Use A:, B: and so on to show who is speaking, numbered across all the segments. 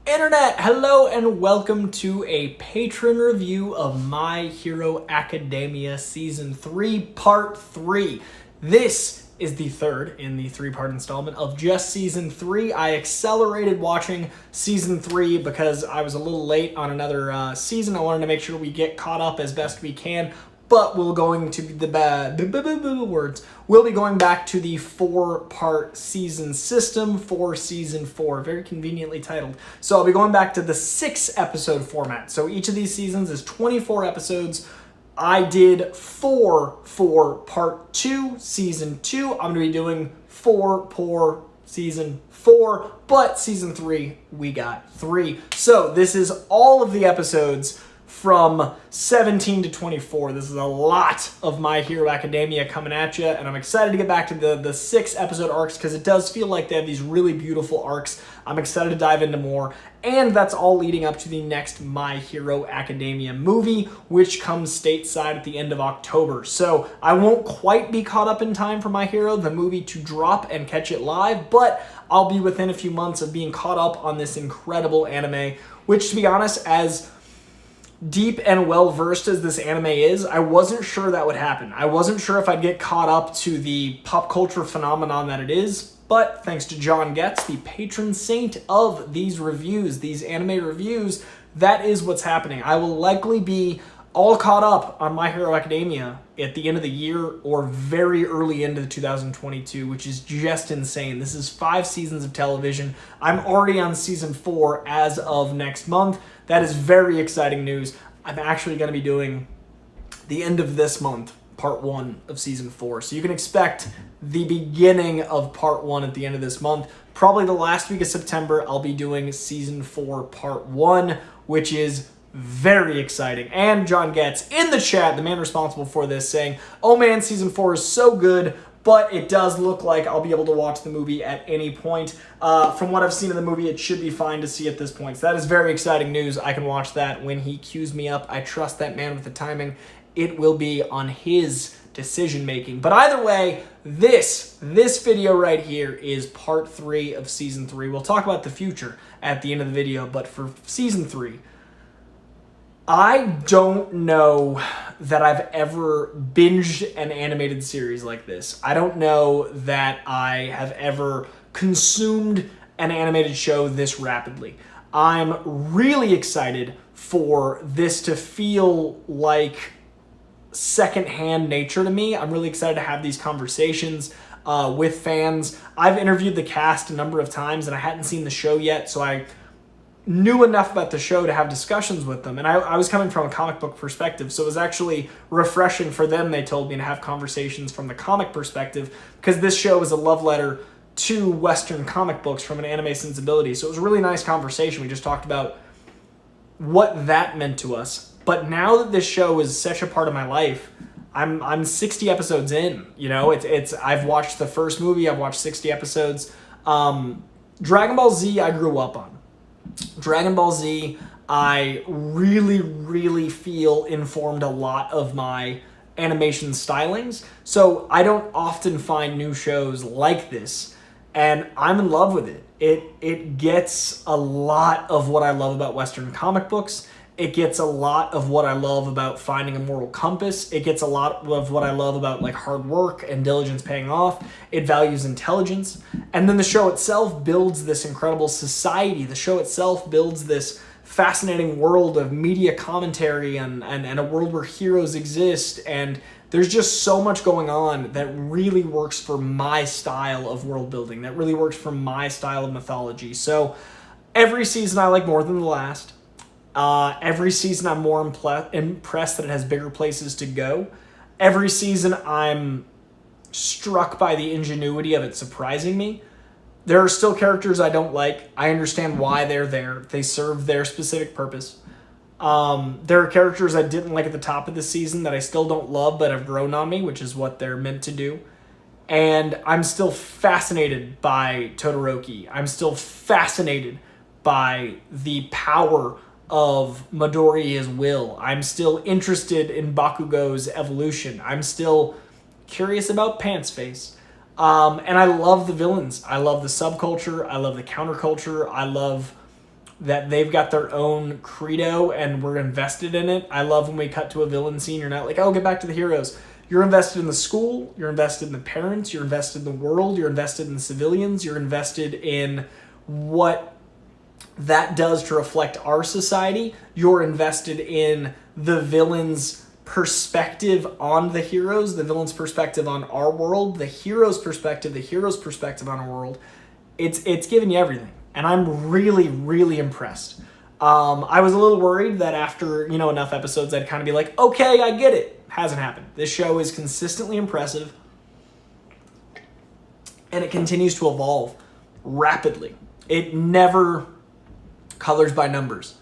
A: Internet, hello and welcome to a patron review of My Hero Academia Season 3, Part 3. This is the third in the three-part installment of just Season 3. I accelerated watching Season 3 because I was a little late on another season. I wanted to make sure we get caught up as best we can. But we'll be going to We'll be going back to the four-part season system for season 4, very conveniently titled. So I'll be going back to the 6-episode format. So each of these seasons is 24 episodes. I did 4 for part 2, season 2. I'm going to be doing 4 for season 4, but season 3, we got 3. So this is all of the episodes from 17 to 24. This is a lot of My Hero Academia coming at you, and I'm excited to get back to the 6-episode arcs because it does feel like they have these really beautiful arcs. I'm excited to dive into more, and that's all leading up to the next My Hero Academia movie, which comes stateside at the end of October. So I won't quite be caught up in time for My Hero, the movie, to drop and catch it live, but I'll be within a few months of being caught up on this incredible anime, which, to be honest, as deep and well-versed as this anime is, I wasn't sure that would happen. I wasn't sure if I'd get caught up to the pop culture phenomenon that it is, but thanks to John Goetz, the patron saint of these reviews, these anime reviews, that is what's happening. I will likely be all caught up on My Hero Academia at the end of the year or very early into 2022, which is just insane. This is 5 seasons of television. I'm already on season 4 as of next month. That is very exciting news. I'm actually going to be doing the end of this month, part 1 of season 4. So you can expect the beginning of part 1 at the end of this month. Probably the last week of September, I'll be doing season 4, part 1, which is very exciting. And John Goetz in the chat, the man responsible for this, saying, "Oh man, season 4 is so good, but it does look like I'll be able to watch the movie at any point. From what I've seen in the movie, it should be fine to see at this point." So that is very exciting news. I can watch that when he cues me up. I trust that man with the timing. It will be on his decision-making. But either way, this video right here is part 3 of season 3. We'll talk about the future at the end of the video, but for season 3, I don't know that I've ever binged an animated series like this. I don't know that I have ever consumed an animated show this rapidly. I'm really excited for this to feel like secondhand nature to me. I'm really excited to have these conversations with fans. I've interviewed the cast a number of times and I hadn't seen the show yet, so I knew enough about the show to have discussions with them. And I was coming from a comic book perspective, so it was actually refreshing for them, they told me, to have conversations from the comic perspective, because this show is a love letter to Western comic books from an anime sensibility. So it was a really nice conversation. We just talked about what that meant to us. But now that this show is such a part of my life, I'm 60 episodes in. You know, it's I've watched the first movie, I've watched 60 episodes. Dragon Ball Z I grew up on. Dragon Ball Z, I really feel informed a lot of my animation stylings. So I don't often find new shows like this, and I'm in love with it. It gets a lot of what I love about Western comic books. It gets a lot of what I love about finding a moral compass. It gets a lot of what I love about like hard work and diligence paying off. It values intelligence. And then the show itself builds this incredible society. The show itself builds this fascinating world of media commentary and a world where heroes exist. And there's just so much going on that really works for my style of world building, that really works for my style of mythology. So every season I like more than the last. Every season I'm more impressed that it has bigger places to go. Every season I'm struck by the ingenuity of it surprising me. There are still characters I don't like. I understand why they're there. They serve their specific purpose. There are characters I didn't like at the top of the season that I still don't love but have grown on me, which is what they're meant to do. And I'm still fascinated by Todoroki. I'm still fascinated by the power of Midoriya's will. I'm still interested in Bakugo's evolution. I'm still curious about Pants Face. And I love the villains. I love the subculture. I love the counterculture. I love that they've got their own credo and we're invested in it. I love when we cut to a villain scene. You're not like, oh, get back to the heroes. You're invested in the school. You're invested in the parents. You're invested in the world. You're invested in the civilians. You're invested in what that does to reflect our society. You're invested in the villain's perspective on the heroes, the villain's perspective on our world, the hero's perspective on our world. It's giving you everything. And I'm really, really impressed. I was a little worried that after, enough episodes, I'd kind of be like, okay, I get it. Hasn't happened. This show is consistently impressive. And it continues to evolve rapidly. It never colors by numbers.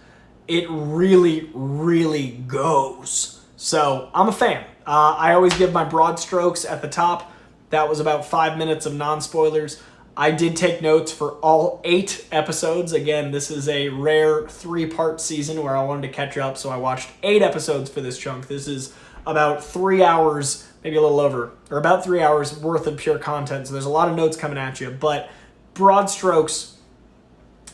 A: It really, really goes. So I'm a fan. I always give my broad strokes at the top. That was about 5 minutes of non-spoilers. I did take notes for all 8 episodes. Again, this is a rare 3-part season where I wanted to catch up, so I watched 8 episodes for this chunk. This is about 3 hours, maybe a little over, or about 3 hours worth of pure content, so there's a lot of notes coming at you. But broad strokes,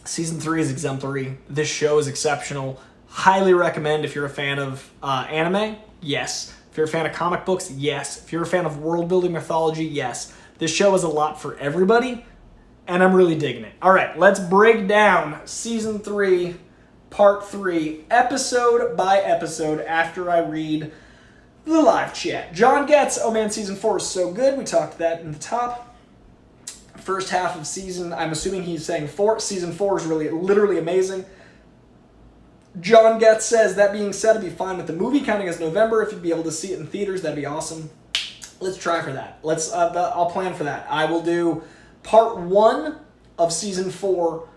A: season 3 is exemplary. This show is exceptional. Highly recommend if you're a fan of anime, yes. If you're a fan of comic books, yes. If you're a fan of world-building mythology, yes. This show is a lot for everybody, and I'm really digging it. All right, let's break down season 3, part 3, episode by episode after I read the live chat. John Goetz, oh man, season 4 is so good. We talked that in the top. First half of season, I'm assuming he's saying 4. Season 4 is really, literally amazing. John Goetz says, that being said, I'd be fine with the movie counting as November. If you'd be able to see it in theaters, that'd be awesome. Let's try for that. I'll plan for that. I will do part 1 of season 4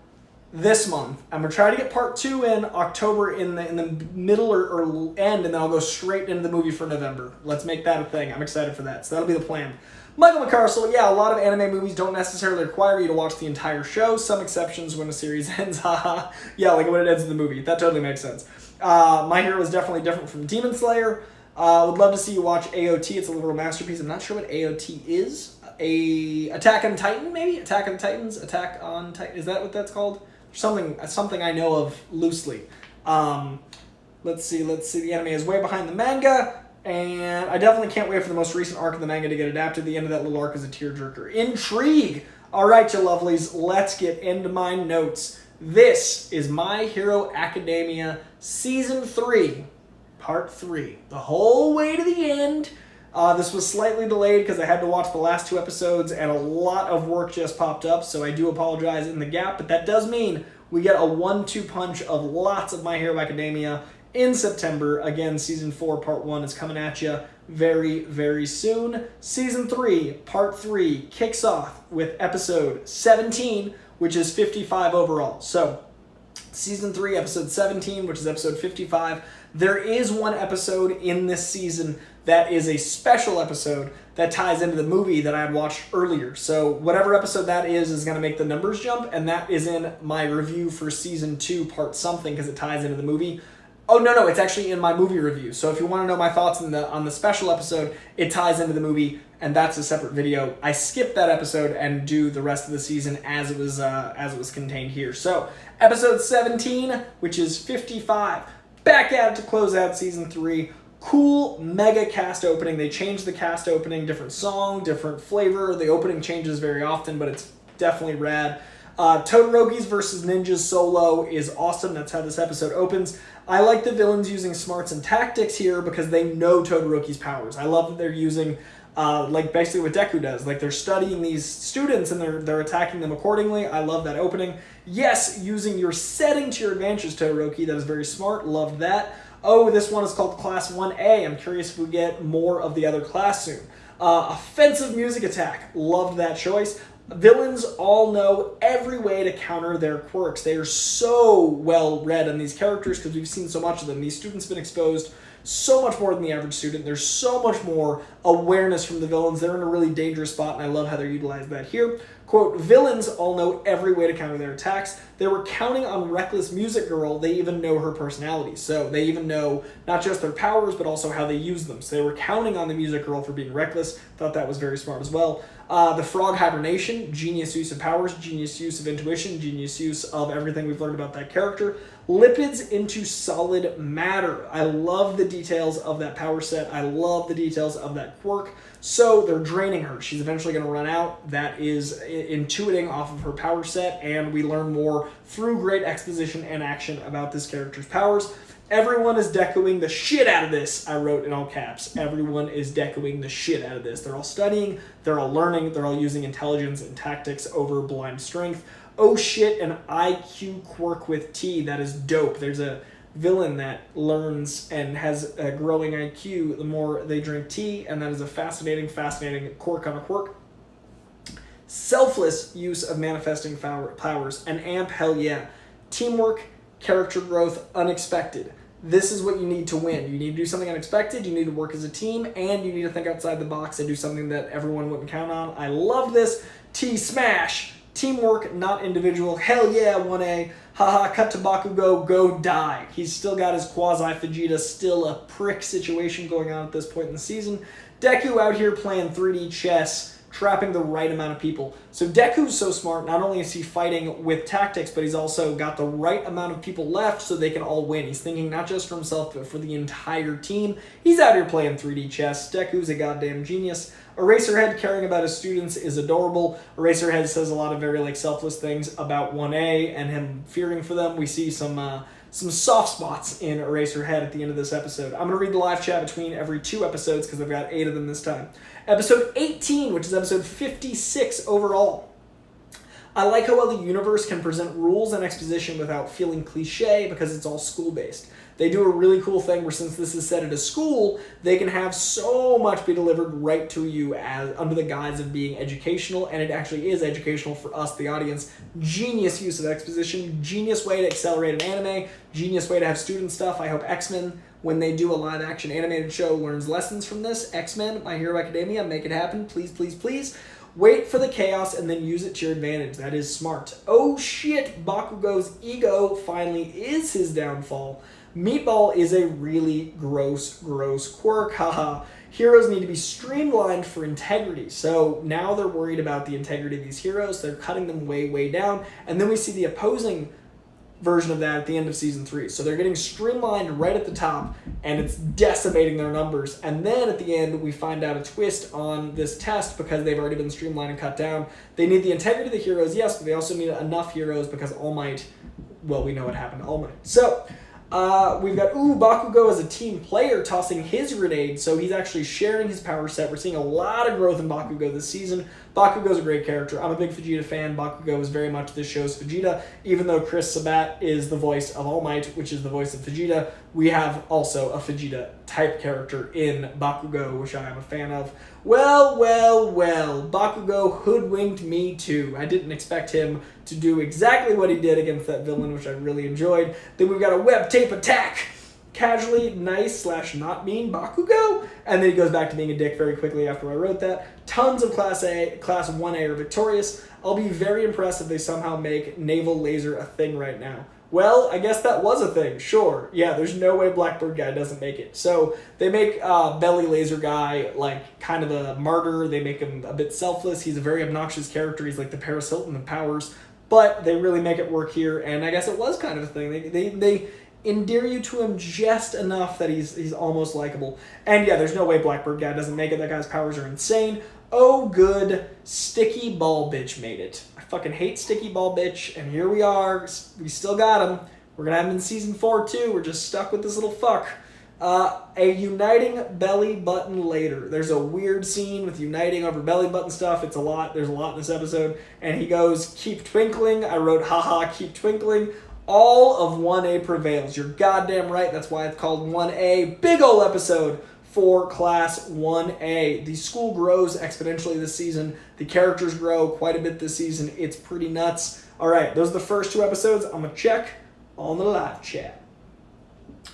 A: this month. I'm going to try to get part 2 in October in the middle or end, and then I'll go straight into the movie for November. Let's make that a thing. I'm excited for that. So that'll be the plan. Michael McCarsell, yeah, a lot of anime movies don't necessarily require you to watch the entire show. Some exceptions when a series ends. Haha. Yeah, like when it ends in the movie. That totally makes sense. My Hero is definitely different from Demon Slayer. Would love to see you watch AOT. It's a literal masterpiece. I'm not sure what AOT is. Attack on Titan, maybe? Attack on Titans? Attack on Titan. Is that what that's called? Something I know of loosely. Let's see. The anime is way behind the manga. And I definitely can't wait for the most recent arc of the manga to get adapted. The end of that little arc is a tearjerker. Intrigue! All right, you lovelies, let's get into my notes. This is My Hero Academia Season 3, Part 3. The whole way to the end. This was slightly delayed because I had to watch the last 2 episodes and a lot of work just popped up, so I do apologize in the gap, but that does mean we get a 1-2 punch of lots of My Hero Academia in September. Again, Season 4, Part 1 is coming at you very, very soon. Season 3, Part 3 kicks off with Episode 17, which is 55 overall. So, Season 3, Episode 17, which is Episode 55. There is one episode in this season that is a special episode that ties into the movie that I had watched earlier. So whatever episode that is going to make the numbers jump, and that is in my review for Season 2, Part something, because it ties into the movie. Oh, no, it's actually in my movie review. So if you want to know my thoughts on the special episode, it ties into the movie, and that's a separate video. I skipped that episode and do the rest of the season as it was contained here. So episode 17, which is 55, back at it to close out Season 3. Cool mega cast opening. They changed the cast opening, different song, different flavor. The opening changes very often, but it's definitely rad. Todoroki's versus Ninjas solo is awesome. That's how this episode opens. I like the villains using smarts and tactics here because they know Todoroki's powers. I love that they're using, like basically what Deku does. Like they're studying these students and they're attacking them accordingly. I love that opening. Yes, using your setting to your advantage, Todoroki. That is very smart. Love that. Oh, this one is called Class 1A. I'm curious if we get more of the other class soon. Offensive music attack. Loved that choice. Villains all know every way to counter their quirks. They are so well read on these characters because we've seen so much of them. These students have been exposed so much more than the average student. There's so much more awareness from the villains. They're in a really dangerous spot, and I love how they're utilized that here. Quote, villains all know every way to counter their attacks. They were counting on Reckless Music Girl. They even know her personality. So they even know not just their powers, but also how they use them. So they were counting on the Music Girl for being reckless. Thought that was very smart as well. The Frog Hibernation, genius use of powers, genius use of intuition, genius use of everything we've learned about that character. Lipids into solid matter. I love the details of that power set. I love the details of that quirk. So they're draining her. She's eventually going to run out. That is intuiting off of her power set, and we learn more through great exposition and action about this character's powers. Everyone is decoing the shit out of this, I wrote in all caps. Everyone is decoing the shit out of this. They're all studying, they're all learning, they're all using intelligence and tactics over blind strength. Oh shit, an IQ quirk with T. That is dope. There's a villain that learns and has a growing IQ the more they drink tea, and that is a fascinating quirk on a quirk. Selfless use of manifesting powers. An amp, hell yeah. Teamwork, character growth, unexpected. This is what you need to win. You need to do something unexpected, you need to work as a team, and you need to think outside the box and do something that everyone wouldn't count on. I love this. T-smash. Teamwork, not individual. Hell yeah, 1A. Haha, cut to Bakugo, go die. He's still got his quasi-Vegeta, still a prick situation going on at this point in the season. Deku out here playing 3D chess, trapping the right amount of people. So Deku's so smart, not only is he fighting with tactics, but he's also got the right amount of people left so they can all win. He's thinking not just for himself, but for the entire team. He's out here playing 3D chess. Deku's a goddamn genius. Eraserhead caring about his students is adorable. Eraserhead says a lot of very selfless things about 1A and him fearing for them. We see some soft spots in Eraserhead at the end of this episode. I'm going to read the live chat between every 2 episodes because I've got 8 of them this time. Episode 18, which is episode 56 overall. I like how well the universe can present rules and exposition without feeling cliche because it's all school-based. They do a really cool thing where since this is set at a school, they can have so much be delivered right to you as under the guise of being educational, and it actually is educational for us, the audience. Genius use of exposition, genius way to accelerate an anime, genius way to have student stuff. I hope X-Men, when they do a live-action animated show, learns lessons from this. X-Men, My Hero Academia, make it happen, please, please, please. Wait for the chaos and then use it to your advantage. That is smart. Oh shit, Bakugo's ego finally is his downfall. Meatball is a really gross quirk, haha. Heroes need to be streamlined for integrity. So now they're worried about the integrity of these heroes. They're cutting them way down. And then we see the opposing version of that at the end of season 3. So they're getting streamlined right at the top, and it's decimating their numbers. And then at the end, we find out a twist on this test because they've already been streamlined and cut down. They need the integrity of the heroes, yes, but they also need enough heroes because All Might, well, we know what happened to All Might. So we've got, Bakugo as a team player tossing his grenade, so he's actually sharing his power set. We're seeing a lot of growth in Bakugo this season. Bakugo's a great character. I'm a big Vegeta fan. Bakugo is very much this show's Vegeta. Even though Chris Sabat is the voice of All Might, which is the voice of Vegeta, we have also a Vegeta-type character in Bakugo, which I am a fan of. Well, Bakugo hoodwinked me too. I didn't expect him to do exactly what he did against that villain, which I really enjoyed. Then we've got a web tape attack. Casually nice / not mean Bakugo, and then he goes back to being a dick very quickly after I wrote that. Tons of Class 1A are victorious. I'll be very impressed if they somehow make naval laser a thing right now. Well, I guess that was a thing, sure. Yeah, there's no way Blackbird guy doesn't make it. So they make Belly Laser guy like kind of a martyr. They make him a bit selfless. He's a very obnoxious character. He's like the Paris Hilton of powers. But they really make it work here, and I guess it was kind of a thing. They endear you to him just enough that he's almost likable. And yeah, there's no way Blackbird guy doesn't make it. That guy's powers are insane. Oh, good. Sticky Ball Bitch made it. I fucking hate Sticky Ball Bitch, and here we are. We still got him. We're gonna have him in season 4 too. We're just stuck with this little fuck. A uniting belly button later. There's a weird scene with uniting over belly button stuff. It's a lot. There's a lot in this episode. And he goes, keep twinkling. I wrote, haha, keep twinkling. All of 1A prevails. You're goddamn right. That's why it's called 1A. Big ol' episode for Class 1A. The school grows exponentially this season. The characters grow quite a bit this season. It's pretty nuts. All right, those are the first 2 episodes. I'm going to check on the live chat.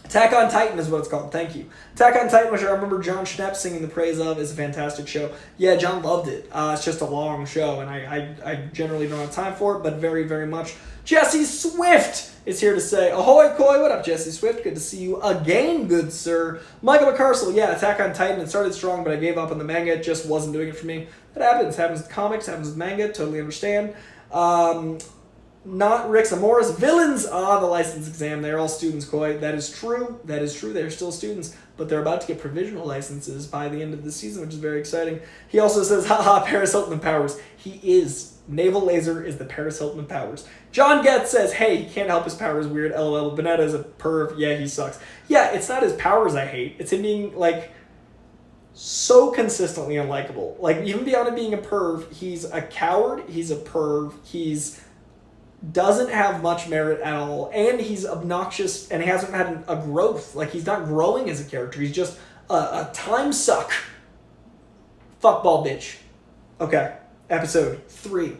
A: Attack on Titan is what it's called. Thank you. Attack on Titan, which I remember John Schnepp singing the praise of, is a fantastic show. Yeah, John loved it. It's just a long show, and I generally don't have time for it, but very, very much. Jesse Swift is here to say, ahoy, Coy. What up, Jesse Swift? Good to see you again, good sir. Michael McCarsell, yeah, Attack on Titan. It started strong, but I gave up on the manga. It just wasn't doing it for me. That happens. Happens with comics, happens with manga. Totally understand. Not Rick Zamora's villains. The license exam. They're all students, Coy. That is true. That is true. They're still students, but they're about to get provisional licenses by the end of the season, which is very exciting. He also says, haha, Paris Hilton of Powers. He is. Naval Laser is the Paris Hilton of Powers. John Goetz says, hey, he can't help his powers weird. LOL. Bonetta is a perv. Yeah, he sucks. Yeah, it's not his powers I hate. It's him being, like, so consistently unlikable. Like, even beyond him being a perv, he's a coward. He's a perv. He's doesn't have much merit at all, and he's obnoxious, and he hasn't had a growth. Like, he's not growing as a character. He's just a time suck. Fuckball bitch. Okay, episode 3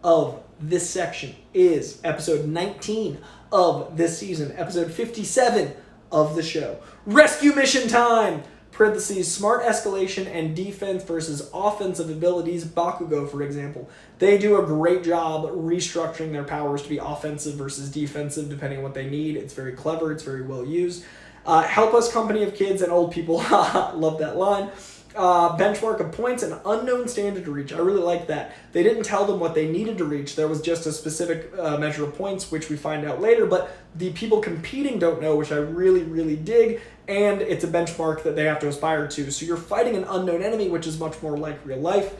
A: of this section is episode 19 of this season, episode 57 of the show. Rescue mission time! Parentheses, smart escalation and defense versus offensive abilities, Bakugo, for example. They do a great job restructuring their powers to be offensive versus defensive, depending on what they need. It's very clever. It's very well used. Help us, company of kids and old people. Love that line. Benchmark of points, an unknown standard to reach. I really like that. They didn't tell them what they needed to reach. There was just a specific measure of points, which we find out later, but the people competing don't know, which I really, really dig, and it's a benchmark that they have to aspire to. So you're fighting an unknown enemy, which is much more like real life.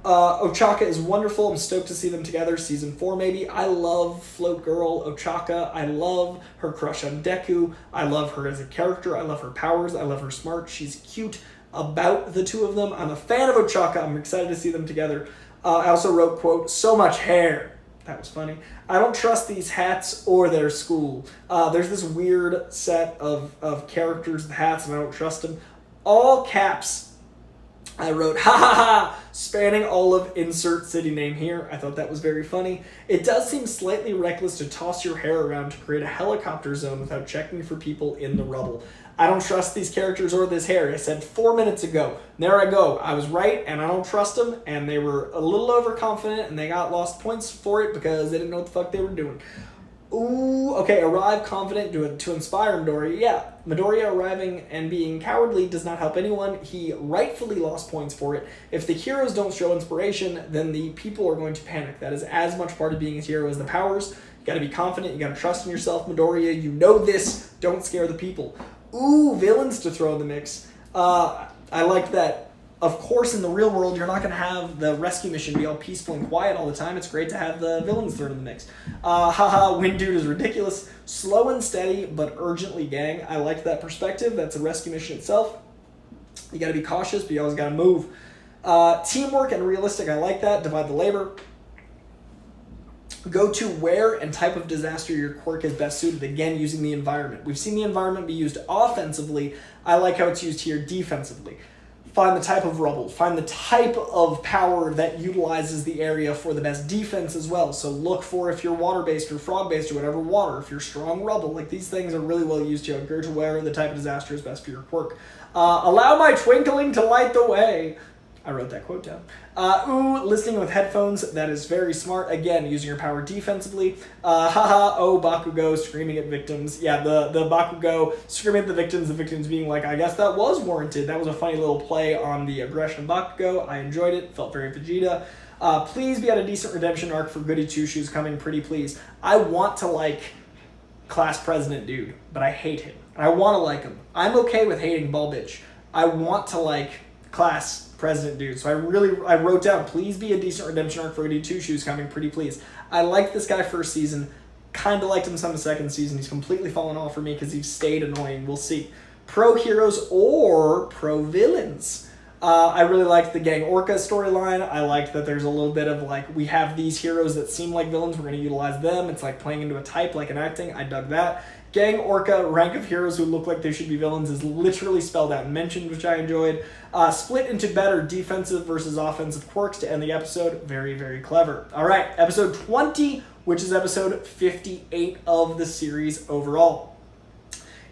A: Ochaka is wonderful. I'm stoked to see them together. Season 4, maybe. I love Float Girl Ochaka. I love her crush on Deku. I love her as a character. I love her powers. I love her smart. She's cute. About the two of them, I'm a fan of Ochaka. I'm excited to see them together. I also wrote, quote, so much hair. That was funny. I don't trust these hats or their school. There's this weird set of characters, the hats, and I don't trust them. All caps. I wrote, ha ha ha, spanning all of insert city name here. I thought that was very funny. It does seem slightly reckless to toss your hair around to create a helicopter zone without checking for people in the rubble. I don't trust these characters or this hair. I said 4 minutes ago. There I go. I was right, and I don't trust them, and they were a little overconfident, and they got lost points for it because they didn't know what the fuck they were doing. Ooh, okay, arrive confident to inspire Midoriya. Yeah, Midoriya arriving and being cowardly does not help anyone. He rightfully lost points for it. If the heroes don't show inspiration, then the people are going to panic. That is as much part of being a hero as the powers. You gotta be confident, you gotta trust in yourself, Midoriya. You know this. Don't scare the people. Ooh, villains to throw in the mix. I like that. Of course, in the real world, you're not going to have the rescue mission be all peaceful and quiet all the time. It's great to have the villains thrown in the mix. Haha, Wind Dude is ridiculous. Slow and steady, but urgently, gang. I like that perspective. That's a rescue mission itself. You got to be cautious, but you always got to move. Teamwork and realistic, I like that. Divide the labor. Go to where and type of disaster your quirk is best suited. Again, using the environment. We've seen the environment be used offensively. I like how it's used here defensively. Find the type of rubble. Find the type of power that utilizes the area for the best defense as well. So look for if you're water-based or frog-based or whatever water. If you're strong rubble. Like, these things are really well used here. Go to where the type of disaster is best for your quirk. Allow my twinkling to light the way. I wrote that quote down. Listening with headphones. That is very smart. Again, using your power defensively. Haha, oh, Bakugo screaming at victims. Yeah, the Bakugo screaming at the victims being like, I guess that was warranted. That was a funny little play on the aggression of Bakugo. I enjoyed it. Felt very Vegeta. Please be at a decent redemption arc for Goody Two-Shoes coming, pretty please. I want to like class president dude, but I hate him. I want to like him. I'm okay with hating Ball Bitch. I want to like class president dude. So I wrote down, please be a decent redemption arc for Goody Two-Shoes coming, pretty please. I liked this guy first season. Kind of liked him some the second season. He's completely fallen off for me because he's stayed annoying. We'll see. Pro heroes or pro villains. I really liked the Gang Orca storyline. I liked that there's a little bit of like, we have these heroes that seem like villains. We're going to utilize them. It's like playing into a type, like an acting. I dug that. Gang Orca, rank of heroes who look like they should be villains, is literally spelled out and mentioned, which I enjoyed. Split into better defensive versus offensive quirks to end the episode. Very, very clever. All right, episode 20, which is episode 58 of the series overall.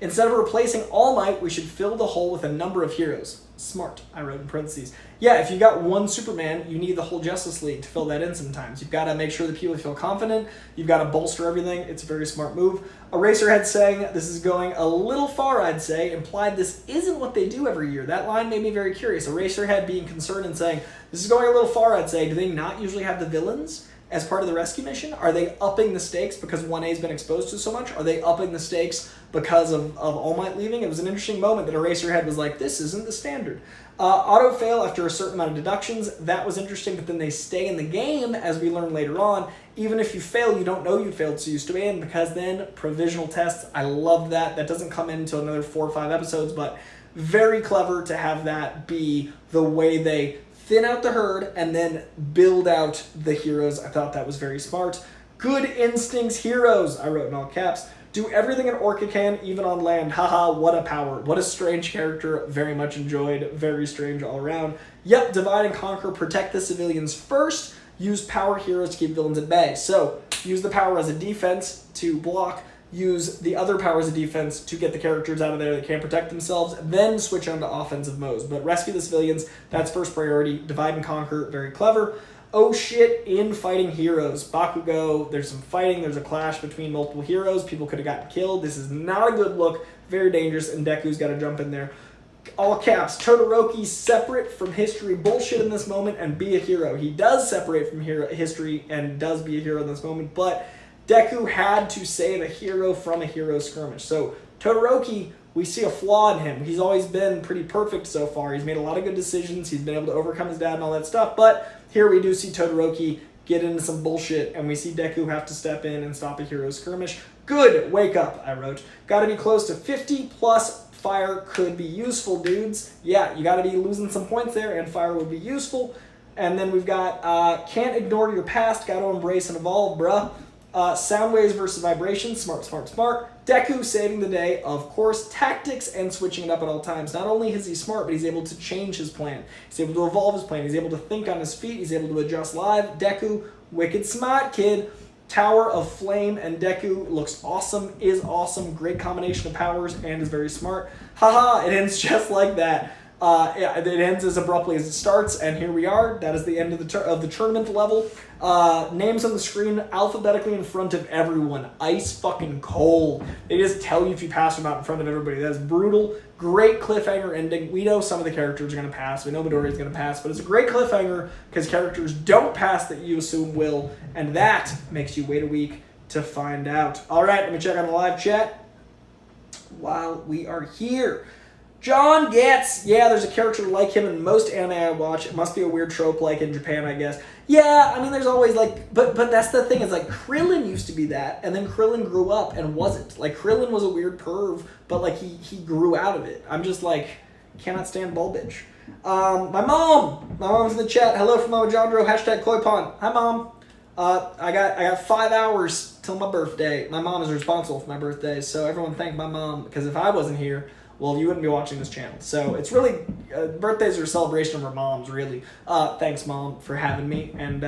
A: Instead of replacing All Might, we should fill the hole with a number of heroes. Smart, I wrote in parentheses. Yeah, if you got one Superman, you need the whole Justice League to fill that in sometimes. You've got to make sure that people feel confident. You've got to bolster everything. It's a very smart move. Eraserhead saying, this is going a little far, I'd say, implied this isn't what they do every year. That line made me very curious. Eraserhead being concerned and saying, this is going a little far, I'd say. Do they not usually have the villains as part of the rescue mission? Are they upping the stakes because 1A's been exposed to so much? Are they upping the stakes because of All Might leaving? It was an interesting moment that Eraserhead was like, this isn't the standard. Auto fail after a certain amount of deductions, that was interesting, but then they stay in the game, as we learn later on. Even if you fail, you don't know you failed, so you stay in, because then provisional tests, I love that. That doesn't come in until another 4 or 5 episodes, but very clever to have that be the way they thin out the herd and then build out the heroes. I thought that was very smart. Good instincts heroes, I wrote in all caps. Do everything an orca can, even on land. Haha, what a power. What a strange character. Very much enjoyed. Very strange all around. Yep, divide and conquer. Protect the civilians first. Use power heroes to keep villains at bay. So, use the power as a defense to block. Use the other power as a defense to get the characters out of there that can't protect themselves. Then switch on to offensive modes. But rescue the civilians. That's first priority. Divide and conquer. Very clever. Oh shit, in fighting heroes. Bakugo, there's some fighting, there's a clash between multiple heroes, people could have gotten killed. This is not a good look, very dangerous, and Deku's got to jump in there. All caps, Todoroki separate from history bullshit in this moment and be a hero. He does separate from history and does be a hero in this moment, but Deku had to save a hero from a hero skirmish. So Todoroki, we see a flaw in him. He's always been pretty perfect so far. He's made a lot of good decisions. He's been able to overcome his dad and all that stuff. But here we do see Todoroki get into some bullshit, and we see Deku have to step in and stop a hero skirmish. Good, wake up, I wrote. Gotta be close to 50 plus fire could be useful, dudes. Yeah, you gotta be losing some points there, and fire would be useful. And then we've got can't ignore your past, gotta embrace and evolve, bruh. Sound waves versus vibrations, smart, smart, smart. Deku saving the day, of course. Tactics and switching it up at all times. Not only is he smart, but he's able to change his plan. He's able to evolve his plan. He's able to think on his feet. He's able to adjust live. Deku, wicked smart kid. Tower of Flame and Deku looks awesome, is awesome. Great combination of powers and is very smart. Haha, it ends just like that. It ends as abruptly as it starts, and here we are. That is the end of the tournament level. Names on the screen alphabetically in front of everyone. Ice fucking cold. They just tell you if you pass or not in front of everybody. That is brutal. Great cliffhanger ending. We know some of the characters are going to pass. We know Midoriya is going to pass, but it's a great cliffhanger because characters don't pass that you assume will, and that makes you wait a week to find out. All right, let me check on the live chat while we are here. John Goetz. Yeah, there's a character like him in most anime I watch. It must be a weird trope like in Japan, I guess. Yeah, I mean, there's always like, but that's the thing. It's like Krillin used to be that, and then Krillin grew up and wasn't. Like Krillin was a weird perv, but like he grew out of it. I'm just like, cannot stand ball bitch. My mom's in the chat. Hello from Coy-Jandreau. Hashtag Coy-Pon. Hi, Mom. I got 5 hours till my birthday. My mom is responsible for my birthday, so everyone thank my mom, because if I wasn't here, well, you wouldn't be watching this channel. So it's really, birthdays are a celebration of our moms, really. Thanks, Mom, for having me. And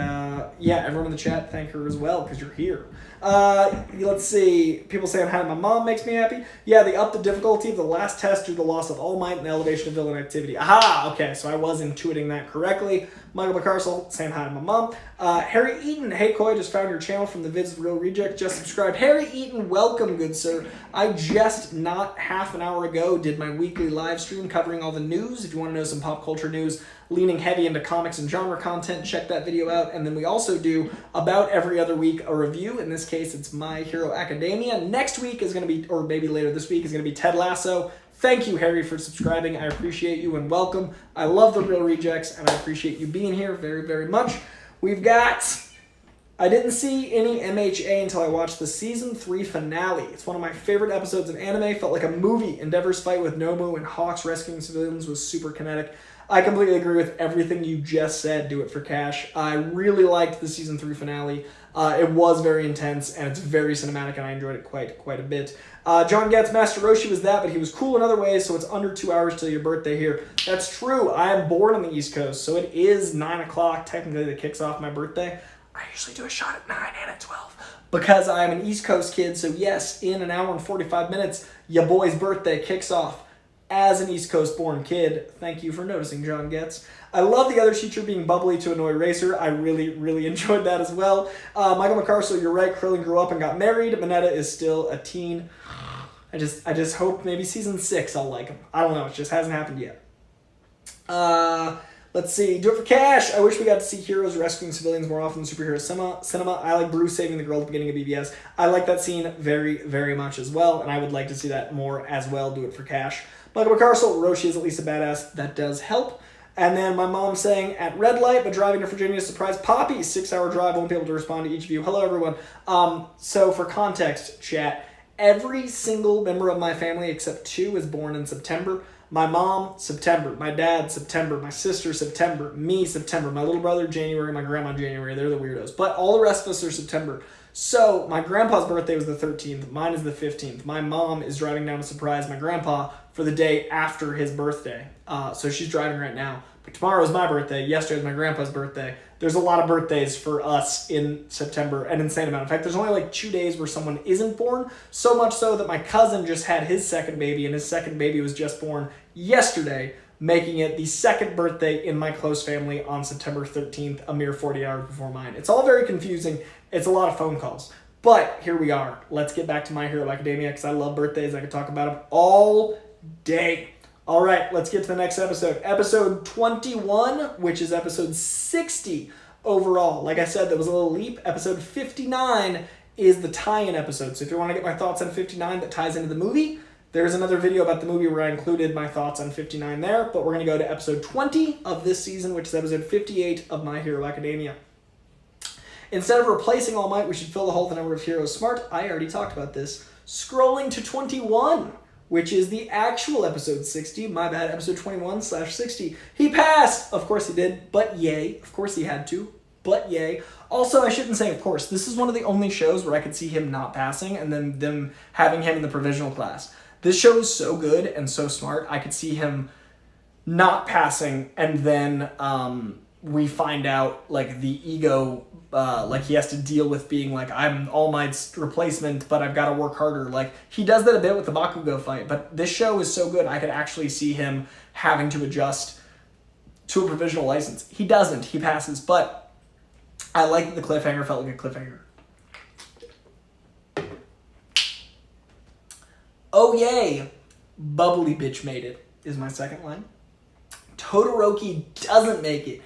A: yeah, everyone in the chat, thank her as well, because you're here. Let's see. People saying hi to my mom makes me happy. Yeah, they upped the difficulty of the last test due to the loss of All Might and the elevation of villain activity. Aha! Okay, so I was intuiting that correctly. Michael McCarsell saying hi to my mom. Harry Eaton, hey Coy, just found your channel from the vids of Real Reject. Just subscribed. Harry Eaton, welcome, good sir. I just, not half an hour ago, did my weekly live stream covering all the news. If you want to know some pop culture news, leaning heavy into comics and genre content, check that video out. And then we also do, about every other week, a review. In this case, it's My Hero Academia. Next week is going to be, or maybe later this week, is going to be Ted Lasso. Thank you, Harry, for subscribing. I appreciate you and welcome. I love the Real Rejects, and I appreciate you being here very, very much. We've got... I didn't see any MHA until I watched the Season 3 finale. It's one of my favorite episodes of anime. Felt like a movie. Endeavor's fight with Nomu and Hawks rescuing civilians was super kinetic. I completely agree with everything you just said. Do it for cash. I really liked the Season 3 finale. It was very intense, and it's very cinematic, and I enjoyed it quite a bit. John Goetz, Master Roshi was that, but he was cool in other ways, so it's under 2 hours till your birthday here. That's true. I am born on the East Coast, so it is 9 o'clock technically that kicks off my birthday. I usually do a shot at 9 and at 12. Because I'm an East Coast kid, so yes, in an hour and 45 minutes, ya boy's birthday kicks off as an East Coast born kid. Thank you for noticing, John Goetz. I love the other teacher being bubbly to annoy Racer. I really, really enjoyed that as well. Michael McCarcel, you're right. Krillin grew up and got married. Mineta is still a teen. I just hope maybe season 6 I'll like him. I don't know. It just hasn't happened yet. Let's see. Do it for cash. I wish we got to see heroes rescuing civilians more often in superhero cinema. I like Bruce saving the girl at the beginning of BBS. I like that scene very, very much as well, and I would like to see that more as well. Do it for cash. Michael McCarcel, Roshi is at least a badass. That does help. And then my mom saying, at red light, but driving to Virginia to surprise Poppy. 6-hour drive, won't be able to respond to each of you. Hello, everyone. So for context, chat, every single member of my family except 2 is born in September. My mom, September. My dad, September. My sister, September. Me, September. My little brother, January. My grandma, January. They're the weirdos. But all the rest of us are September. So my grandpa's birthday was the 13th. Mine is the 15th. My mom is driving down to surprise my grandpa for the day after his birthday. So she's driving right now. But tomorrow is my birthday. Yesterday is my grandpa's birthday. There's a lot of birthdays for us in September, an insane amount. In fact, there's only like 2 days where someone isn't born. So much so that my cousin just had his second baby, and his second baby was just born yesterday, making it the second birthday in my close family on September 13th, a mere 40 hours before mine. It's all very confusing. It's a lot of phone calls. But here we are. Let's get back to My Hero Academia because I love birthdays. I could talk about them all day. All right, let's get to the next episode. Episode 21, which is episode 60 overall. Like I said, there was a little leap. Episode 59 is the tie-in episode. So if you want to get my thoughts on 59 that ties into the movie, there's another video about the movie where I included my thoughts on 59 there. But we're going to go to episode 20 of this season, which is episode 58 of My Hero Academia. Instead of replacing All Might, we should fill the hole with the number of heroes smart. I already talked about this. Scrolling to 21. Which is the actual episode 60. My bad, episode 21/60. He passed! Of course he did, but yay. Of course he had to, but yay. Also, I shouldn't say of course. This is one of the only shows where I could see him not passing and then them having him in the provisional class. This show is so good and so smart, I could see him not passing and then we find out like the ego, like he has to deal with being like, I'm All Might's replacement, but I've got to work harder. Like he does that a bit with the Bakugo fight, but this show is so good I could actually see him having to adjust to a provisional license. He doesn't, he passes, but I like that the cliffhanger felt like a cliffhanger. Oh yay, bubbly bitch made it, is my second line. Todoroki doesn't make it.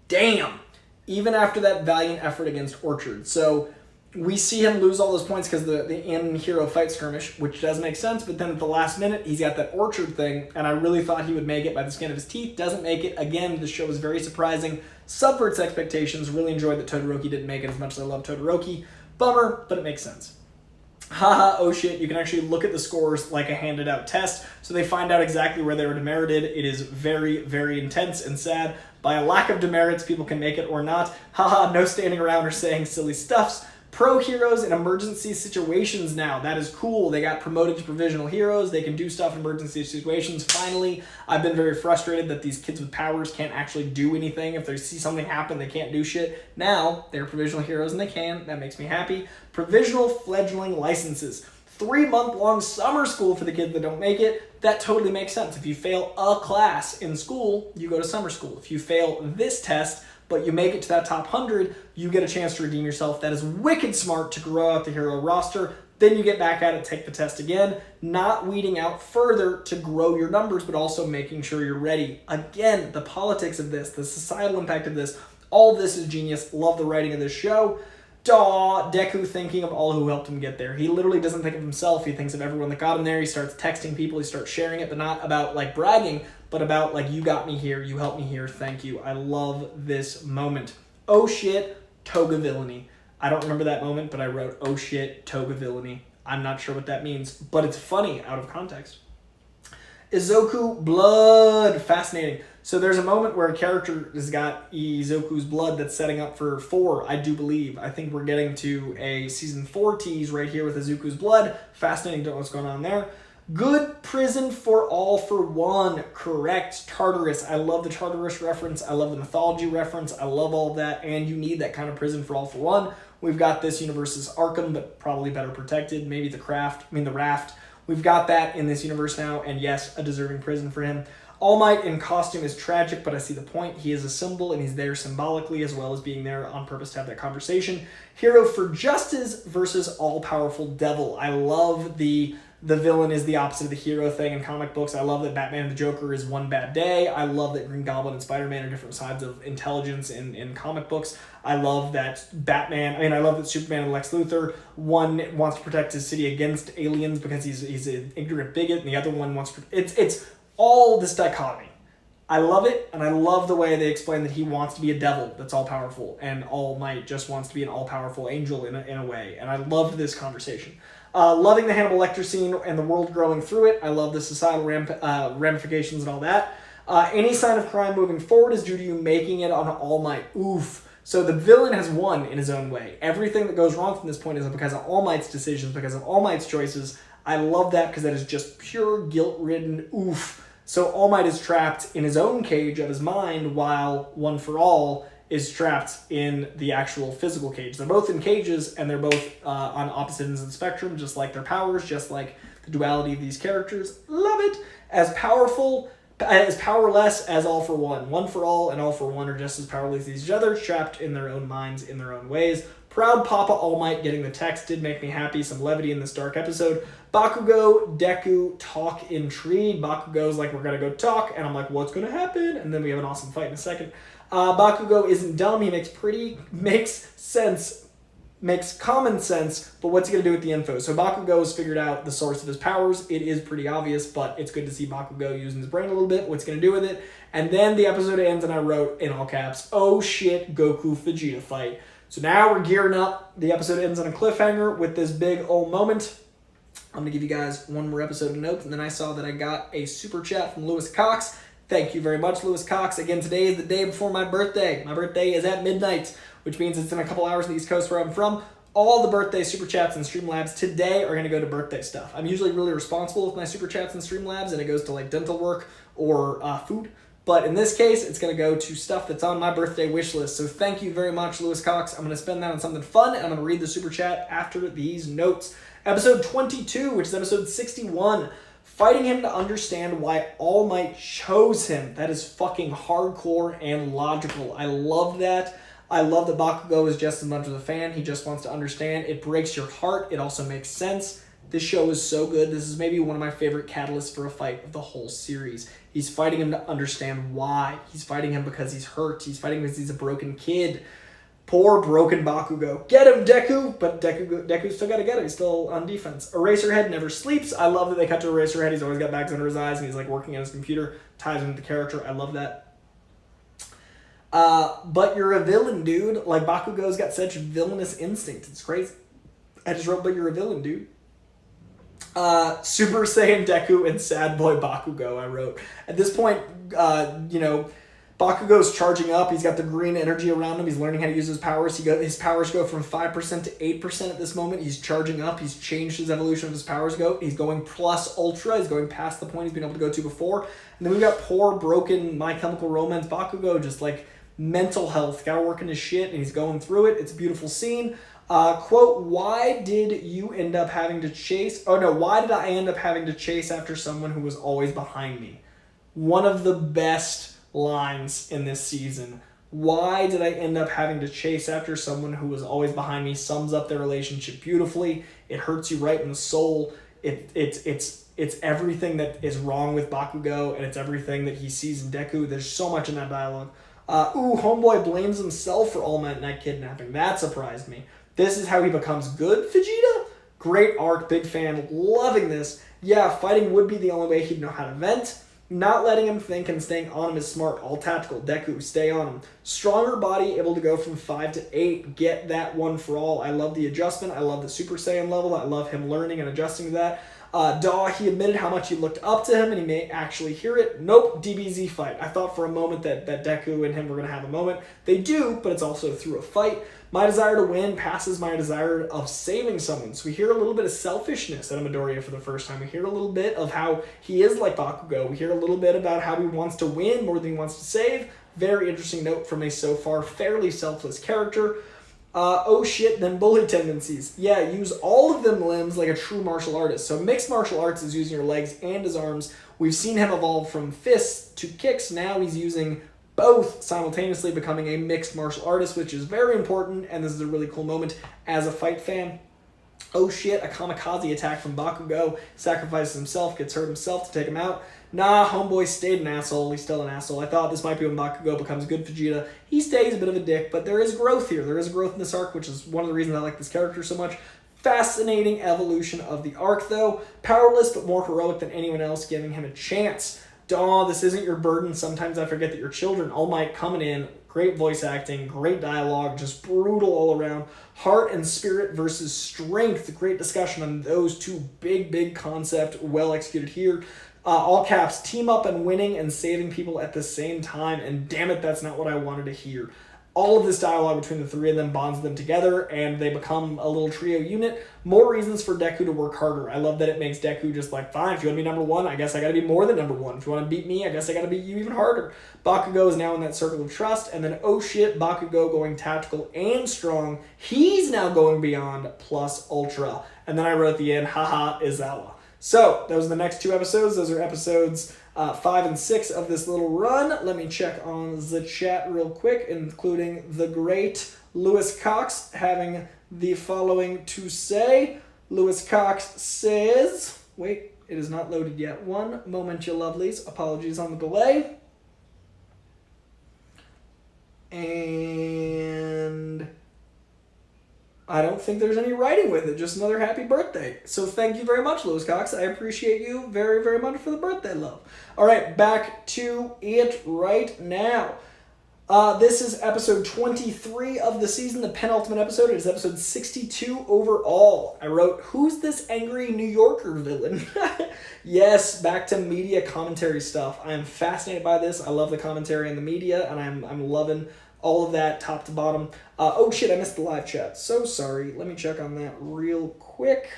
A: Damn. Even after that valiant effort against Orchard. So we see him lose all those points because the in-hero fight skirmish, which does make sense, but then at the last minute, he's got that Orchard thing, and I really thought he would make it by the skin of his teeth. Doesn't make it. Again, the show was very surprising. Subverts expectations. Really enjoyed that Todoroki didn't make it as much as I love Todoroki. Bummer, but it makes sense. Haha, oh shit, you can actually look at the scores like a handed out test, so they find out exactly where they were demerited. It is very, very intense and sad. By a lack of demerits, people can make it or not. Haha, no standing around or saying silly stuffs. Pro heroes in emergency situations now. That is cool. They got promoted to provisional heroes. They can do stuff in emergency situations. Finally, I've been very frustrated that these kids with powers can't actually do anything. If they see something happen, they can't do shit. Now, they're provisional heroes and they can. That makes me happy. Provisional fledgling licenses. 3-month-long summer school for the kids that don't make it. That totally makes sense. If you fail a class in school, you go to summer school. If you fail this test, but you make it to that top 100, you get a chance to redeem yourself. That is wicked smart to grow out the hero roster. Then you get back at it, take the test again, not weeding out further to grow your numbers, but also making sure you're ready. Again, the politics of this, the societal impact of this, all this is genius. Love the writing of this show. Deku thinking of all who helped him get there. He literally doesn't think of himself. He thinks of everyone that got him there. He starts texting people. He starts sharing it, but not about like bragging, but about like, you got me here. You helped me here. Thank you. I love this moment. Oh shit, toga villainy. I don't remember that moment, but I wrote, oh shit, toga villainy. I'm not sure what that means, but it's funny out of context. Izoku blood. Fascinating. So there's a moment where a character has got Izoku's blood that's setting up for 4, I do believe. I think we're getting to a season 4 tease right here with Izuku's blood. Fascinating, don't know what's going on there. Good prison for all for one. Correct. Tartarus. I love the Tartarus reference. I love the mythology reference. I love all of that. And you need that kind of prison for all for one. We've got this universe's Arkham, but probably better protected. Maybe the Raft. We've got that in this universe now. And yes, a deserving prison for him. All Might in costume is tragic, but I see the point. He is a symbol, and he's there symbolically as well as being there on purpose to have that conversation. Hero for justice versus all-powerful devil. I love the villain is the opposite of the hero thing in comic books. I love that Batman and the Joker is one bad day. I love that Green Goblin and Spider-Man are different sides of intelligence in comic books. I love that I love that Superman and Lex Luthor, one wants to protect his city against aliens because he's an ignorant bigot, and the other one wants to... It's all this dichotomy. I love it, and I love the way they explain that he wants to be a devil that's all-powerful, and All Might just wants to be an all-powerful angel in a way, and I loved this conversation. Loving the Hannibal Lecter scene and the world growing through it. I love the societal ramifications and all that. Any sign of crime moving forward is due to you making it on All Might. Oof. So the villain has won in his own way. Everything that goes wrong from this point is because of All Might's decisions, because of All Might's choices. I love that because that is just pure guilt-ridden oof. So All Might is trapped in his own cage of his mind, while One for All is trapped in the actual physical cage. They're both in cages, and they're both on opposite ends of the spectrum, just like their powers, just like the duality of these characters. Love it. As powerless as All for One. One for All and All for One are just as powerless as each other, trapped in their own minds, in their own ways. Proud Papa All Might getting the text did make me happy. Some levity in this dark episode. Bakugo, Deku, talk intrigue. Bakugo's like, we're going to go talk. And I'm like, what's going to happen? And then we have an awesome fight in a second. Bakugo isn't dumb. He makes common sense, but what's he going to do with the info? So Bakugo has figured out the source of his powers. It is pretty obvious, but it's good to see Bakugo using his brain a little bit. What's he going to do with it? And then the episode ends, and I wrote in all caps, oh shit, Goku-Vegeta fight. So now we're gearing up. The episode ends on a cliffhanger with this big old moment. I'm going to give you guys one more episode of notes, and then I saw that I got a super chat from Lewis Cox. Thank you very much, Lewis Cox. Again, today is the day before my birthday. My birthday is at midnight, which means it's in a couple hours on the East Coast where I'm from. All the birthday super chats and Streamlabs today are going to go to birthday stuff. I'm usually really responsible with my super chats and Streamlabs, and it goes to like dental work or food. But in this case, it's going to go to stuff that's on my birthday wish list. So thank you very much, Lewis Cox. I'm going to spend that on something fun, and I'm going to read the super chat after these notes. Episode 22, which is episode 61. Fighting him to understand why All Might chose him. That is fucking hardcore and logical. I love that. I love that Bakugo is just as much of a fan. He just wants to understand. It breaks your heart. It also makes sense. This show is so good. This is maybe one of my favorite catalysts for a fight of the whole series. He's fighting him to understand why. He's fighting him because he's hurt. He's fighting because he's a broken kid. Poor broken Bakugo. Get him, Deku! But Deku still gotta get it. He's still on defense. Eraserhead never sleeps. I love that they cut to Eraserhead. He's always got bags under his eyes, and he's like working on his computer. Ties into the character. I love that. But you're a villain, dude. Like, Bakugo's got such villainous instinct. It's crazy. I just wrote, but you're a villain, dude. Super Saiyan Deku and Sad Boy Bakugo, I wrote. At this point, Bakugo's charging up. He's got the green energy around him. He's learning how to use his powers. His powers go from 5% to 8% at this moment. He's charging up. He's changed his evolution of his powers go. He's going plus ultra. He's going past the point he's been able to go to before. And then we've got poor, broken My Chemical Romance Bakugo, just like mental health. Gotta work in his shit, and he's going through it. It's a beautiful scene. Quote, why did I end up having to chase after someone who was always behind me? One of the best lines in this season. Why did I end up having to chase after someone who was always behind me? Sums up their relationship beautifully. It hurts you right in the soul. It's everything that is wrong with Bakugo, and it's everything that he sees in Deku. There's so much in that dialogue. Homeboy blames himself for All Might kidnapping. That surprised me. This is how he becomes good, Vegeta? Great arc, big fan, loving this. Yeah, fighting would be the only way he'd know how to vent. Not letting him think and staying on him is smart. All tactical. Deku, stay on him. Stronger body, able to go from 5 to 8. Get that One for All. I love the adjustment. I love the Super Saiyan level. I love him learning and adjusting to that. He admitted how much he looked up to him, and he may actually hear it. Nope, DBZ fight. I thought for a moment that Deku and him were going to have a moment. They do, but it's also through a fight. My desire to win passes my desire of saving someone. So we hear a little bit of selfishness out of Midoriya for the first time. We hear a little bit of how he is like Bakugo. We hear a little bit about how he wants to win more than he wants to save. Very interesting note from a so far fairly selfless character. Oh shit, then bully tendencies. Yeah, use all of them limbs like a true martial artist. So mixed martial arts is using your legs and his arms. We've seen him evolve from fists to kicks. Now he's using both simultaneously, becoming a mixed martial artist, which is very important, and this is a really cool moment as a fight fan. Oh shit, a kamikaze attack from Bakugo. Sacrifices himself, gets hurt himself to take him out. Nah, homeboy stayed an asshole. He's still an asshole. I thought this might be when Bakugo becomes good Vegeta. He stays a bit of a dick, but there is growth here. There is growth in this arc, which is one of the reasons I like this character so much. Fascinating evolution of the arc, though. Powerless, but more heroic than anyone else, giving him a chance. Daw, this isn't your burden. Sometimes I forget that you're children. All Might coming in. Great voice acting, great dialogue, just brutal all around. Heart and spirit versus strength. Great discussion on those two big concept. Well executed here. All caps, team up and winning and saving people at the same time. And damn it, that's not what I wanted to hear. All of this dialogue between the three of them bonds them together, and they become a little trio unit. More reasons for Deku to work harder. I love that it makes Deku just like, fine, if you want to be number one, I guess I gotta be more than number one. If you want to beat me, I guess I gotta beat you even harder. Bakugo is now in that circle of trust, and then oh shit, Bakugo going tactical and strong. He's now going beyond plus ultra. And then I wrote at the end, haha, Izawa. So, those are the next two episodes. Those are episodes 5 and 6 of this little run. Let me check on the chat real quick, including the great Lewis Cox having the following to say. Lewis Cox says, wait, it is not loaded yet. One moment, you lovelies. Apologies on the delay. And I don't think there's any writing with it, just another happy birthday. So thank you very much, Lewis Cox. I appreciate you very much for the birthday love. All right, back to it right now. This is episode 23 of the season, the penultimate episode. It is episode 62 overall. I wrote, who's this angry New Yorker villain? Yes, back to media commentary stuff. I am fascinated by this. I love the commentary in the media, and I'm loving all of that top to bottom. Oh shit, I missed the live chat. So sorry. Let me check on that real quick.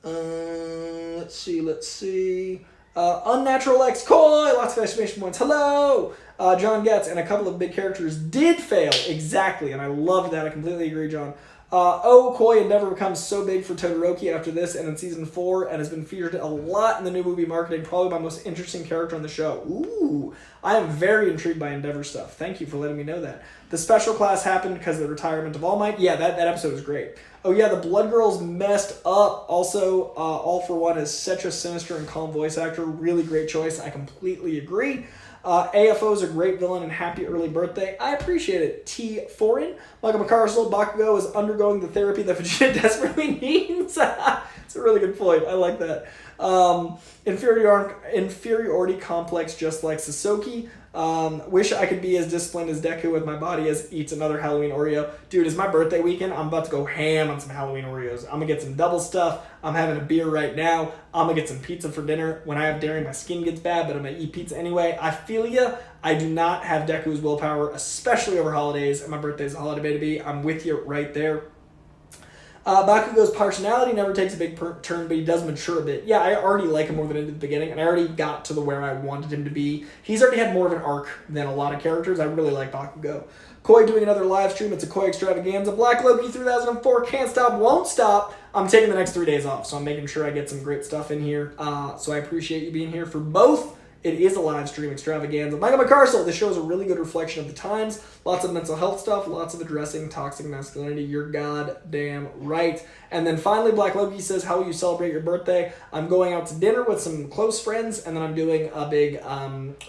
A: Let's see. Unnatural X Coy, lots of exclamation points. Hello! John Goetz and a couple of big characters did fail. Exactly, and I love that. I completely agree, John. Coy-Jandreau becomes so big for Todoroki after this and in season 4 and has been featured a lot in the new movie marketing. Probably my most interesting character on the show. Ooh, I am very intrigued by Endeavor stuff. Thank you for letting me know that. The special class happened because of the retirement of All Might. Yeah, that episode was great. Oh yeah, the Blood Girls messed up. Also, All For One is such a sinister and calm voice actor. Really great choice. I completely agree. AFO is a great villain and happy early birthday. I appreciate it. T. Foreign. Michael McCarcel, Bakugo is undergoing the therapy that Vegeta desperately needs. It's a really good point. I like that. Inferiority complex just like Sasaki. Wish I could be as disciplined as Deku with my body as eats another Halloween Oreo. Dude, it's my birthday weekend. I'm about to go ham on some Halloween Oreos. I'm gonna get some double stuff. I'm having a beer right now. I'm gonna get some pizza for dinner. When I have dairy, my skin gets bad, but I'm gonna eat pizza anyway. I feel ya. I do not have Deku's willpower, especially over holidays, and my birthday's a holiday baby. I'm with you right there. Bakugo's personality never takes a big turn, but he does mature a bit. Yeah, I already like him more than I did at the beginning, and I already got to where I wanted him to be. He's already had more of an arc than a lot of characters. I really like Bakugo. Koi doing another live stream. It's a Koi extravaganza. Black Loki 3004. Can't stop, won't stop. I'm taking the next 3 days off, so I'm making sure I get some great stuff in here. So I appreciate you being here for both. It is a live stream extravaganza. Michael McCarcel, this show is a really good reflection of the times. Lots of mental health stuff, lots of addressing toxic masculinity. You're goddamn right. And then finally, Black Loki says, how will you celebrate your birthday? I'm going out to dinner with some close friends, and then I'm doing a big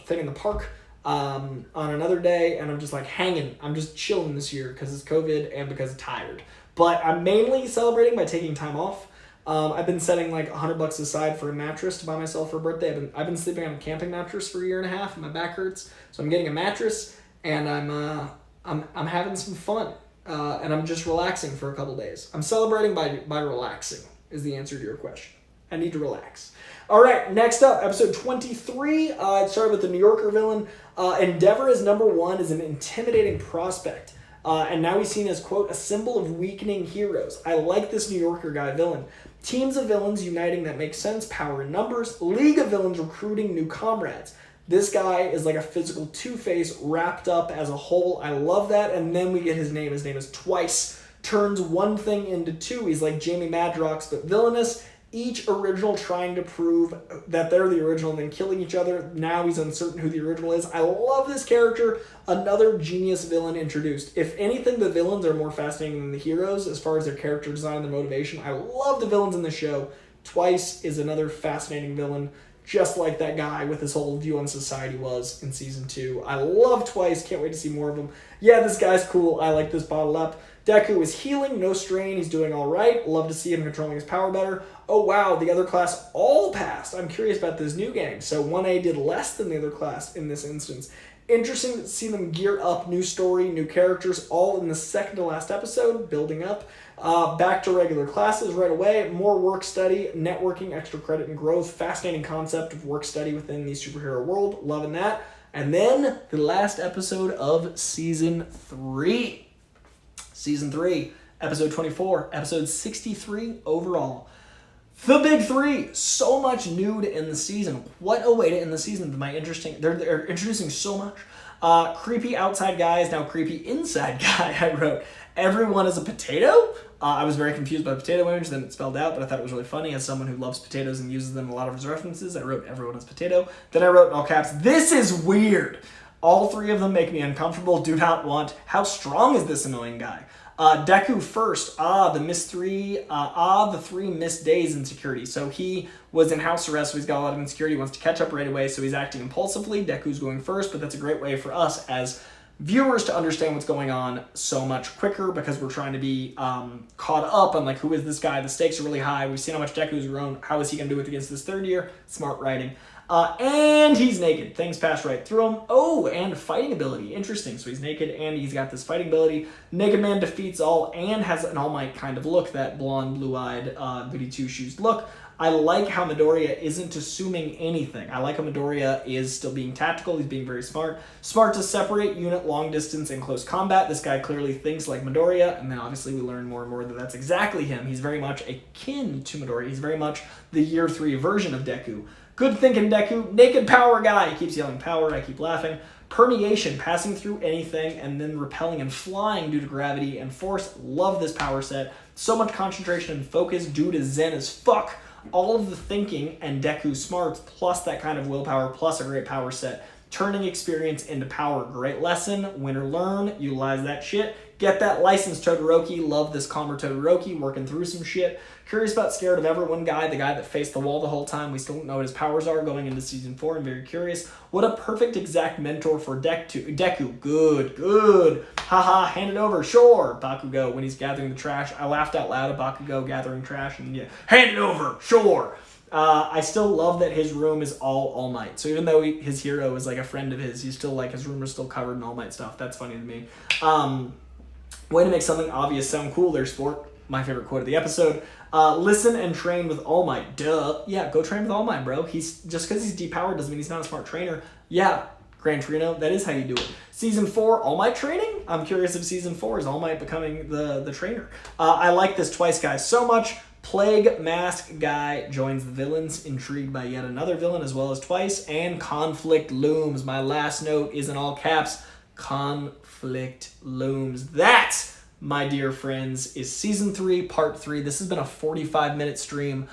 A: thing in the park on another day, and I'm just like hanging. I'm just chilling this year because it's COVID and because I'm tired. But I'm mainly celebrating by taking time off. I've been setting like $100 aside for a mattress to buy myself for a birthday. I've been sleeping on a camping mattress for a year and a half, and my back hurts. So I'm getting a mattress, and I'm having some fun, and I'm just relaxing for a couple days. I'm celebrating by relaxing is the answer to your question. I need to relax. All right, next up, episode 23. It started with the New Yorker villain. Endeavor is number 1 is an intimidating prospect. And now he's seen as, quote, a symbol of weakening heroes. I like this New Yorker guy villain. Teams of villains uniting that makes sense, power in numbers. League of villains recruiting new comrades. This guy is like a physical Two-Face wrapped up as a whole. I love that. And then we get his name. His name is Twice. Turns one thing into two. He's like Jamie Madrox, but villainous. Each original trying to prove that they're the original and then killing each other. Now he's uncertain who the original is. I love this character. Another genius villain introduced. If anything, the villains are more fascinating than the heroes as far as their character design and their motivation. I love the villains in the show. Twice is another fascinating villain, just like that guy with his whole view on society was in season 2. I love Twice. Can't wait to see more of him. Yeah, this guy's cool. I like this bottle up. Deku is healing, no strain. He's doing all right. Love to see him controlling his power better. Oh, wow, the other class all passed. I'm curious about this new gang. So 1A did less than the other class in this instance. Interesting to see them gear up. New story, new characters, all in the second to last episode, building up. Back to regular classes right away. More work study, networking, extra credit, and growth. Fascinating concept of work study within the superhero world. Loving that. And then the last episode of Season 3. Season 3, episode 24, episode 63 overall. The big 3, so much new to end the season. What a way to end the season. They're introducing so much. Creepy outside guy is now creepy inside guy, I wrote. Everyone is a potato? I was very confused by the potato image, then it spelled out, but I thought it was really funny. As someone who loves potatoes and uses them in a lot of his references, I wrote everyone is potato. Then I wrote in all caps, this is weird. All 3 of them make me uncomfortable, do not want. How strong is this annoying guy? Deku first. The 3 missed days in security. So he was in house arrest, so he's got a lot of insecurity, wants to catch up right away, so he's acting impulsively. Deku's going first, but that's a great way for us as viewers to understand what's going on so much quicker because we're trying to be caught up on like, who is this guy? The stakes are really high. We've seen how much Deku's grown. How is he going to do it against this 3rd year? Smart writing. And he's naked. Things pass right through him. Oh, and fighting ability. Interesting. So he's naked and he's got this fighting ability. Naked man defeats all and has an All Might kind of look, that blonde, blue-eyed, goody two-shoes look. I like how Midoriya isn't assuming anything. I like how Midoriya is still being tactical. He's being very smart. Smart to separate unit, long distance, and close combat. This guy clearly thinks like Midoriya, and then obviously we learn more and more that that's exactly him. He's very much akin to Midoriya. He's very much the year 3 version of Deku. Good thinking, Deku. Naked power guy. He keeps yelling power. I keep laughing. Permeation, passing through anything and then repelling and flying due to gravity and force. Love this power set. So much concentration and focus due to Zen as fuck. All of the thinking and Deku smarts plus that kind of willpower plus a great power set. Turning experience into power. Great lesson. Win or learn. Utilize that shit. Get that license, Todoroki. Love this calmer Todoroki working through some shit. Curious about Scared of Everyone guy, the guy that faced the wall the whole time. We still don't know what his powers are going into season 4. I'm very curious. What a perfect exact mentor for Deku. Good. Haha, hand it over. Sure. Bakugo when he's gathering the trash. I laughed out loud at Bakugo gathering trash and yeah, hand it over. Sure. I still love that his room is all Might. So even though his hero is like a friend of his, he's still like, his room is still covered in All Might stuff. That's funny to me. Way to make something obvious sound cool there, sport. My favorite quote of the episode. Listen and train with All Might. Duh. Yeah, go train with All Might, bro. Just because he's depowered doesn't mean he's not a smart trainer. Yeah, Gran Torino, that is how you do it. Season 4, All Might training? I'm curious if Season 4 is All Might becoming the trainer. I like this Twice guy so much. Plague Mask guy joins the villains, intrigued by yet another villain as well as Twice, and conflict looms. My last note is in all caps. Conflict looms. That, my dear friends, is Season 3, Part 3. This has been a 45-minute stream.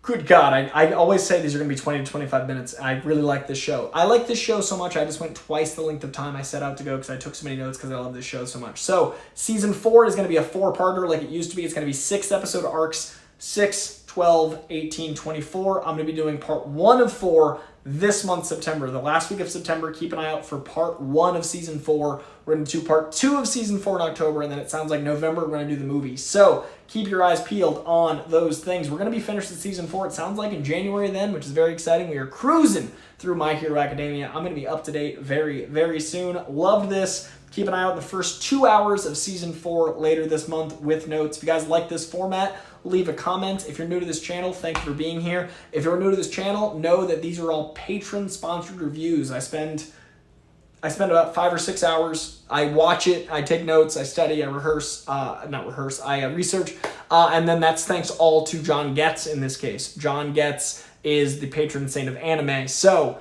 A: Good God, I always say these are going to be 20 to 25 minutes. I really like this show. I like this show so much, I just went twice the length of time I set out to go because I took so many notes because I love this show so much. So, Season 4 is going to be a 4-parter like it used to be. It's going to be 6-episode arcs, 6, 12, 18, 24. I'm going to be doing Part 1 of 4 this month, September. The last week of September, keep an eye out for Part 1 of Season 4. We're going to do Part 2 of Season 4 in October, and then it sounds like November we're going to do the movie. So, keep your eyes peeled on those things. We're going to be finished with Season 4, it sounds like, in January then, which is very exciting. We are cruising through My Hero Academia. I'm going to be up to date very, very soon. Loved this. Keep an eye out in the first 2 hours of Season 4 later this month with notes. If you guys like this format, leave a comment. If you're new to this channel, thank you for being here. If you're new to this channel, know that these are all patron-sponsored reviews. I spend about 5 or 6 hours. I watch it, I take notes, I study, I research, and then that's thanks all to John Goetz in this case. John Goetz is the patron saint of anime. So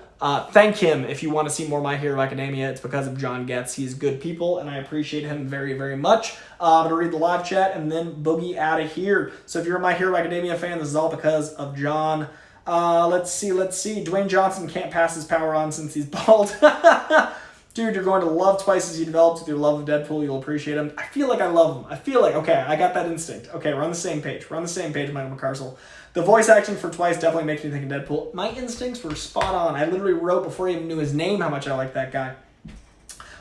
A: thank him if you want to see more My Hero Academia. It's because of John Goetz. He's good people, and I appreciate him very, very much. I'm going to read the live chat and then boogie out of here. So if you're a My Hero Academia fan, this is all because of John. Let's see. Dwayne Johnson can't pass his power on since he's bald. Dude, you're going to love Twice as you developed with your love of Deadpool. You'll appreciate him. I feel like I love him. Okay, I got that instinct. Okay, we're on the same page. Michael McCarsel. The voice acting for Twice definitely makes me think of Deadpool. My instincts were spot on. I literally wrote before I even knew his name how much I liked that guy.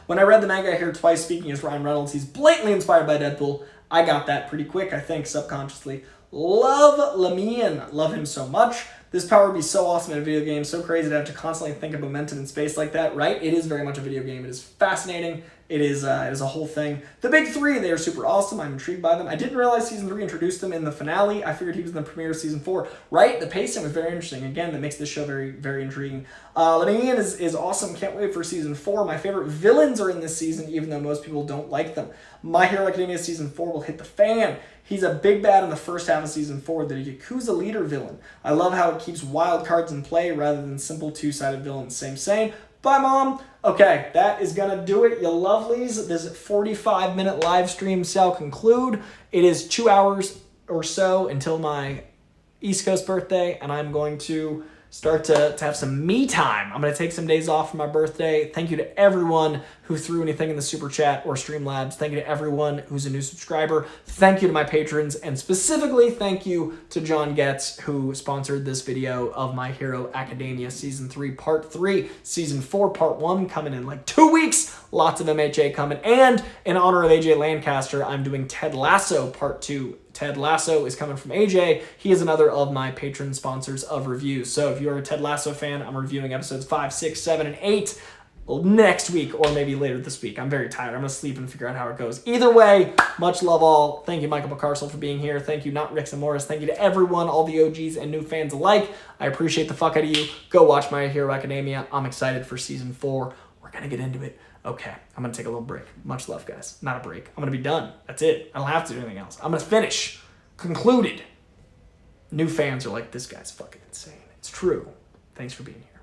A: When I read the manga, I hear Twice speaking as Ryan Reynolds. He's blatantly inspired by Deadpool. I got that pretty quick, I think, subconsciously. Love Lamien. Love him so much. This power would be so awesome in a video game, so crazy to have to constantly think of momentum in space like that, right? It is very much a video game. It is fascinating. It is a whole thing. The big three, they are super awesome. I'm intrigued by them. I didn't realize Season 3 introduced them in the finale. I figured he was in the premiere of Season 4, right? The pacing was very interesting. Again, that makes this show very, very intriguing. Lamien is awesome. Can't wait for Season 4. My favorite villains are in this season, even though most people don't like them. My Hero Academia Season 4 will hit the fan. He's a big bad in the first half of Season 4, the Yakuza leader villain. I love how it keeps wild cards in play rather than simple two-sided villains. Same. Bye, Mom. Okay, that is going to do it, you lovelies. This 45-minute live stream shall conclude. It is 2 hours or so until my East Coast birthday, and I'm going to start to have some me time. I'm going to take some days off for my birthday. Thank you to everyone who threw anything in the Super Chat or Streamlabs. Thank you to everyone who's a new subscriber. Thank you to my patrons, and specifically thank you to John Goetz, who sponsored this video of My Hero Academia Season 3 Part 3. Season 4 Part 1 coming in like 2 weeks. Lots of MHA coming. And in honor of AJ Lancaster, I'm doing Ted Lasso Part 2. Ted Lasso is coming from AJ. He is another of my patron sponsors of reviews. So if you're a Ted Lasso fan, I'm reviewing episodes 5, 6, 7, and 8 next week or maybe later this week. I'm very tired. I'm going to sleep and figure out how it goes. Either way, much love all. Thank you, Michael McCarsel, for being here. Thank you, Not Rix and Morris. Thank you to everyone, all the OGs and new fans alike. I appreciate the fuck out of you. Go watch My Hero Academia. I'm excited for Season 4. We're going to get into it. Okay, I'm going to take a little break. Much love, guys. Not a break. I'm going to be done. That's it. I don't have to do anything else. I'm going to finish. Concluded. New fans are like, this guy's fucking insane. It's true. Thanks for being here.